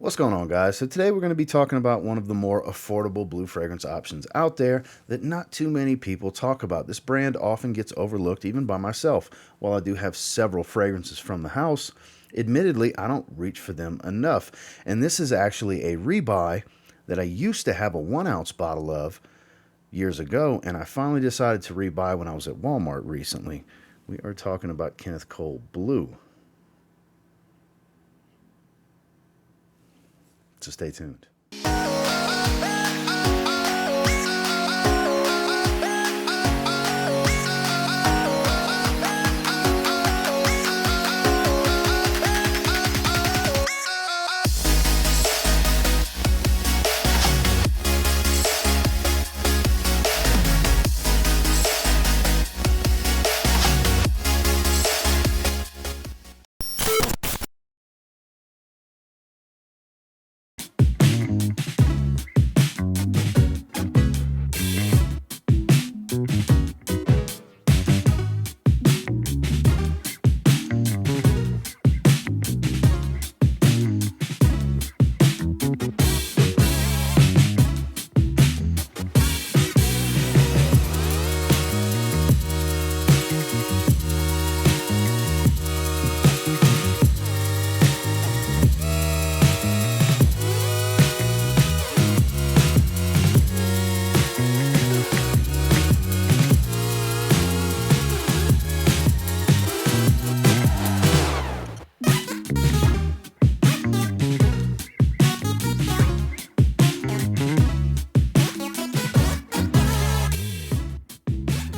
What's going on, guys? So today we're going to be talking about one of the more affordable blue fragrance options out there that not too many people talk about. This brand often gets overlooked even by myself. While I do have several fragrances from the house, admittedly I don't reach for them enough. And this is actually a rebuy that I used to have a 1 ounce bottle of years ago, and I finally decided to rebuy when I was at Walmart recently. We are talking about Kenneth Cole Blue. So stay tuned.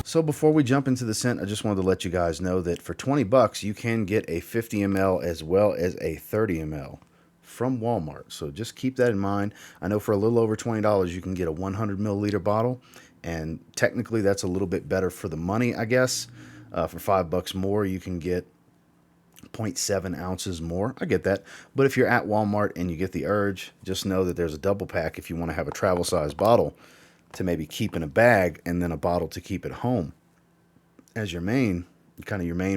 So before we jump into the scent, I just wanted to let you guys know that for 20 bucks, you can get a 50 ml as well as a 30 ml from Walmart. So just keep that in mind. I know for a little over $20, you can get a 100 milliliter bottle, and technically that's a little bit better for the money, I guess. For $5 more, you can get 0.7 ounces more. I get that. But if you're at Walmart and you get the urge, just know that there's a double pack if you want to have a travel size bottle to maybe keep in a bag, and then a bottle to keep at home as your main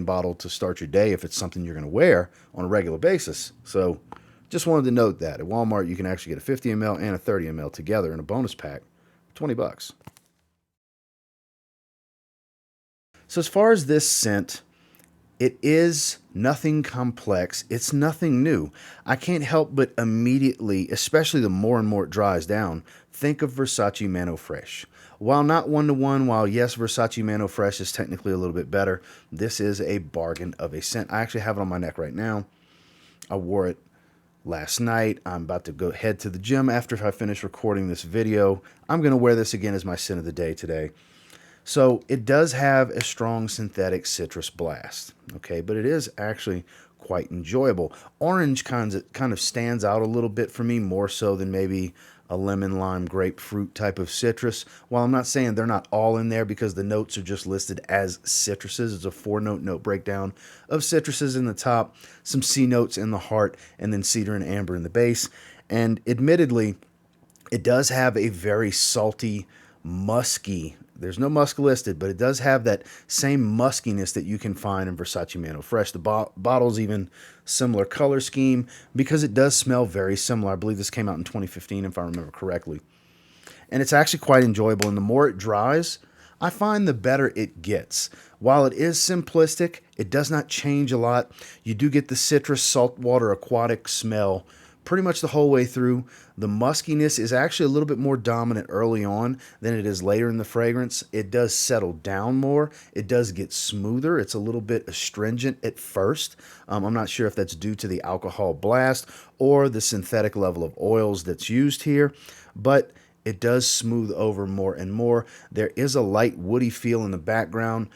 bottle to start your day if it's something you're going to wear on a regular basis. So just wanted to note that at Walmart you can actually get a 50 ml and a 30 ml together in a bonus pack for 20 bucks. So as far as this scent, it is nothing complex. It's nothing new. I can't help but immediately, especially the more and more it dries down, think of Versace Mano Fresh. While not one-to-one, while yes, Versace Mano Fresh is technically a little bit better, this is a bargain of a scent. I actually have it on my neck right now. I wore it last night. I'm about to head to the gym after I finish recording this video. I'm going to wear this again as my scent of the day today. So it does have a strong synthetic citrus blast, okay, but it is actually quite enjoyable. Orange kind of stands out a little bit for me, more so than maybe a lemon, lime, grapefruit type of citrus. While I'm not saying they're not all in there because the notes are just listed as citruses. It's a 4-note note breakdown of citruses in the top, some C notes in the heart, and then cedar and amber in the base. And admittedly, it does have a very salty, musky, there's no musk listed, but it does have that same muskiness that you can find in Versace Mano Fresh. The bottle's even similar color scheme because it does smell very similar. I believe this came out in 2015 if I remember correctly. And it's actually quite enjoyable, and the more it dries, I find the better it gets. While it is simplistic, it does not change a lot. You do get the citrus, saltwater, aquatic smell pretty much the whole way through. The muskiness is actually a little bit more dominant early on than it is later in the fragrance. It does settle down more. It does get smoother. It's a little bit astringent at first. I'm not sure if that's due to the alcohol blast or the synthetic level of oils that's used here, but it does smooth over more and more. There is a light woody feel in the background.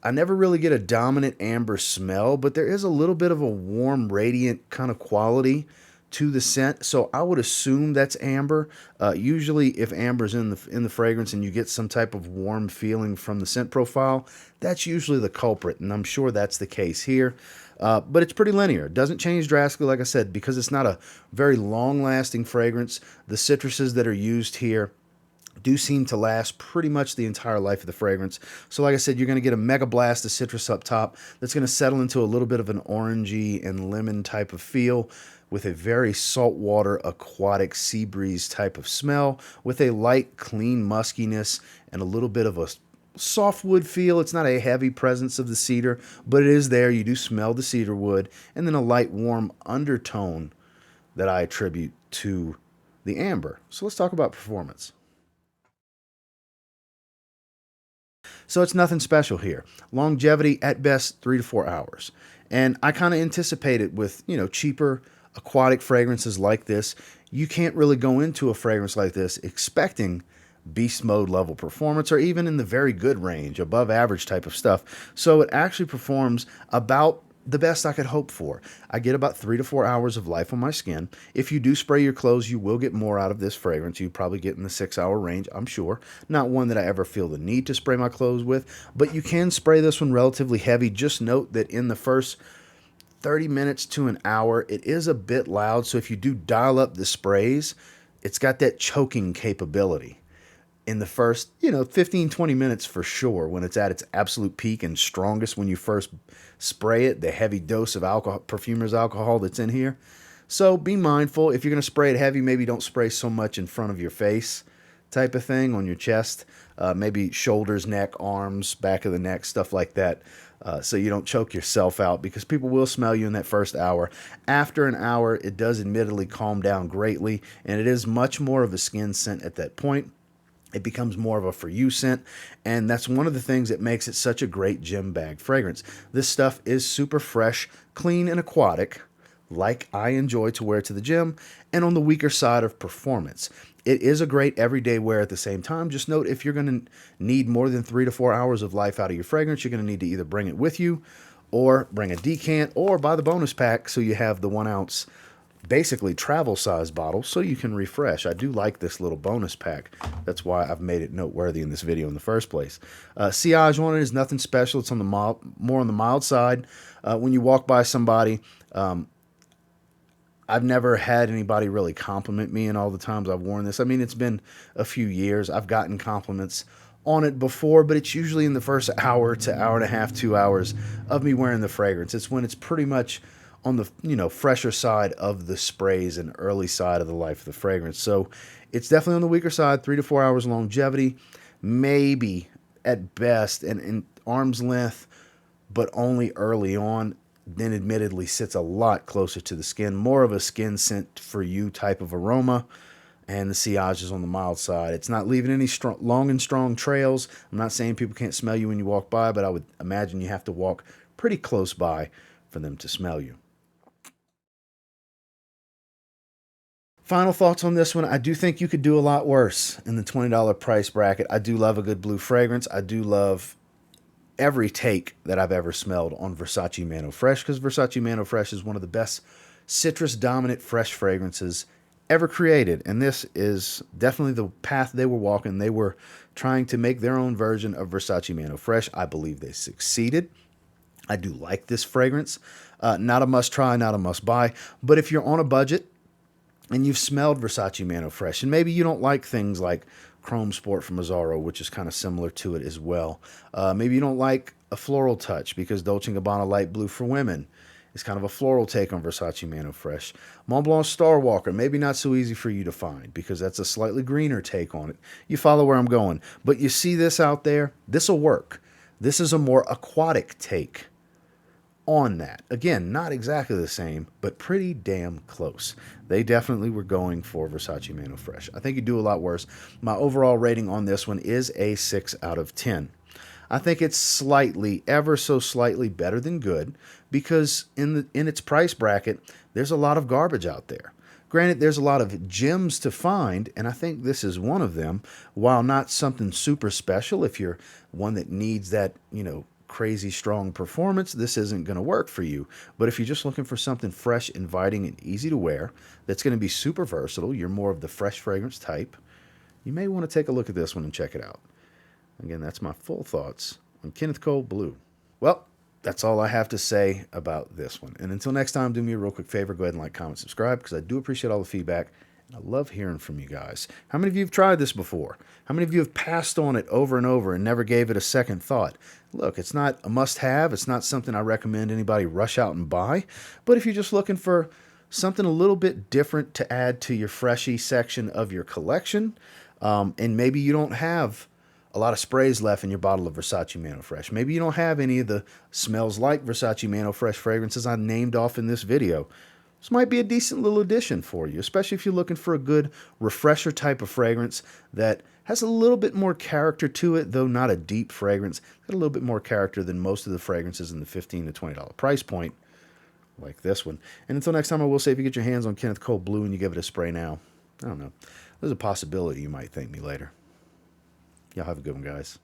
I never really get a dominant amber smell, but there is a little bit of a warm, radiant kind of quality to the scent, so I would assume that's amber. Usually if amber's in the fragrance and you get some type of warm feeling from the scent profile, that's usually the culprit, and I'm sure that's the case here. But it's pretty linear. It doesn't change drastically, like I said, because it's not a very long-lasting fragrance. The citruses that are used here do seem to last pretty much the entire life of the fragrance. So like I said, you're going to get a mega blast of citrus up top that's going to settle into a little bit of an orangey and lemon type of feel with a very saltwater, aquatic sea breeze type of smell, with a light, clean muskiness and a little bit of a softwood feel. It's not a heavy presence of the cedar, but it is there. You do smell the cedar wood, and then a light, warm undertone that I attribute to the amber. So let's talk about performance. So it's nothing special here. Longevity at best 3 to 4 hours. And I kind of anticipate it with, cheaper aquatic fragrances like this. You can't really go into a fragrance like this expecting beast mode level performance, or even in the very good range, above average type of stuff. So it actually performs about the best I could hope for. I get about 3 to 4 hours of life on my skin. If you do spray your clothes, you will get more out of this fragrance. You probably get in the 6-hour range, I'm sure. Not one that I ever feel the need to spray my clothes with, but you can spray this one relatively heavy. Just note that in the first 30 minutes to an hour, it is a bit loud. So if you do dial up the sprays, it's got that choking capability. In the first, 15, 20 minutes for sure, when it's at its absolute peak and strongest when you first spray it, the heavy dose of alcohol, perfumer's alcohol that's in here. So be mindful. If you're going to spray it heavy, maybe don't spray so much in front of your face type of thing, on your chest, maybe shoulders, neck, arms, back of the neck, stuff like that. So you don't choke yourself out, because people will smell you in that first hour. After an hour, it does admittedly calm down greatly, and it is much more of a skin scent at that point. It becomes more of a for you scent, and that's one of the things that makes it such a great gym bag fragrance. This stuff is super fresh, clean, and aquatic, like I enjoy to wear to the gym, and on the weaker side of performance. It is a great everyday wear at the same time. Just note, if you're going to need more than 3 to 4 hours of life out of your fragrance, you're going to need to either bring it with you, or bring a decant, or buy the bonus pack so you have the 1 ounce basically travel size bottle so you can refresh. I do like this little bonus pack. That's why I've made it noteworthy in this video in the first place. Sillage on it is nothing special. It's on the more on the mild side. When you walk by somebody, I've never had anybody really compliment me in all the times I've worn this. I mean, it's been a few years. I've gotten compliments on it before, but it's usually in the first hour to hour and a half, 2 hours of me wearing the fragrance. It's when it's pretty much on the fresher side of the sprays and early side of the life of the fragrance. So it's definitely on the weaker side, 3 to 4 hours longevity, maybe at best, and in arm's length, but only early on. Then admittedly sits a lot closer to the skin, more of a skin scent for you type of aroma. And the sillage is on the mild side. It's not leaving any long and strong trails. I'm not saying people can't smell you when you walk by, but I would imagine you have to walk pretty close by for them to smell you. Final thoughts on this one. I do think you could do a lot worse in the $20 price bracket. I do love a good blue fragrance. I do love every take that I've ever smelled on Versace Mano Fresh, because Versace Mano Fresh is one of the best citrus dominant fresh fragrances ever created. And this is definitely the path they were walking. They were trying to make their own version of Versace Mano Fresh. I believe they succeeded. I do like this fragrance. Not a must try, not a must buy. But if you're on a budget and you've smelled Versace Mano Fresh, and maybe you don't like things like Chrome Sport from Azzaro, which is kind of similar to it as well. Maybe you don't like a floral touch, because Dolce & Gabbana Light Blue for Women is kind of a floral take on Versace Mano Fresh. Mont Blanc Star Walker, maybe not so easy for you to find, because that's a slightly greener take on it. You follow where I'm going. But you see this out there? This will work. This is a more aquatic take on that. Again, not exactly the same, but pretty damn close. They definitely were going for Versace Mano Fresh. I think you do a lot worse. My overall rating on this one is a 6 out of 10. I think it's slightly, ever so slightly better than good, because in its price bracket, there's a lot of garbage out there. Granted, there's a lot of gems to find, and I think this is one of them. While not something super special, if you're one that needs that, crazy strong performance, this isn't going to work for you. But if you're just looking for something fresh, inviting, and easy to wear, that's going to be super versatile, you're more of the fresh fragrance type, you may want to take a look at this one and check it out. Again, that's my full thoughts on Kenneth Cole Blue. Well, that's all I have to say about this one. And until next time, do me a real quick favor. Go ahead and like, comment, subscribe, because I do appreciate all the feedback. And I love hearing from you guys. How many of you have tried this before? How many of you have passed on it over and over and never gave it a second thought? Look, it's not a must-have. It's not something I recommend anybody rush out and buy. But if you're just looking for something a little bit different to add to your freshy section of your collection. And maybe you don't have a lot of sprays left in your bottle of Versace Mano Fresh. Maybe you don't have any of the smells like Versace Mano Fresh fragrances I named off in this video. This might be a decent little addition for you, especially if you're looking for a good refresher type of fragrance that has a little bit more character to it, though not a deep fragrance. Got a little bit more character than most of the fragrances in the $15 to $20 price point, like this one. And until next time, I will say, if you get your hands on Kenneth Cold Blue and you give it a spray now, I don't know, there's a possibility you might thank me later. Y'all have a good one, guys.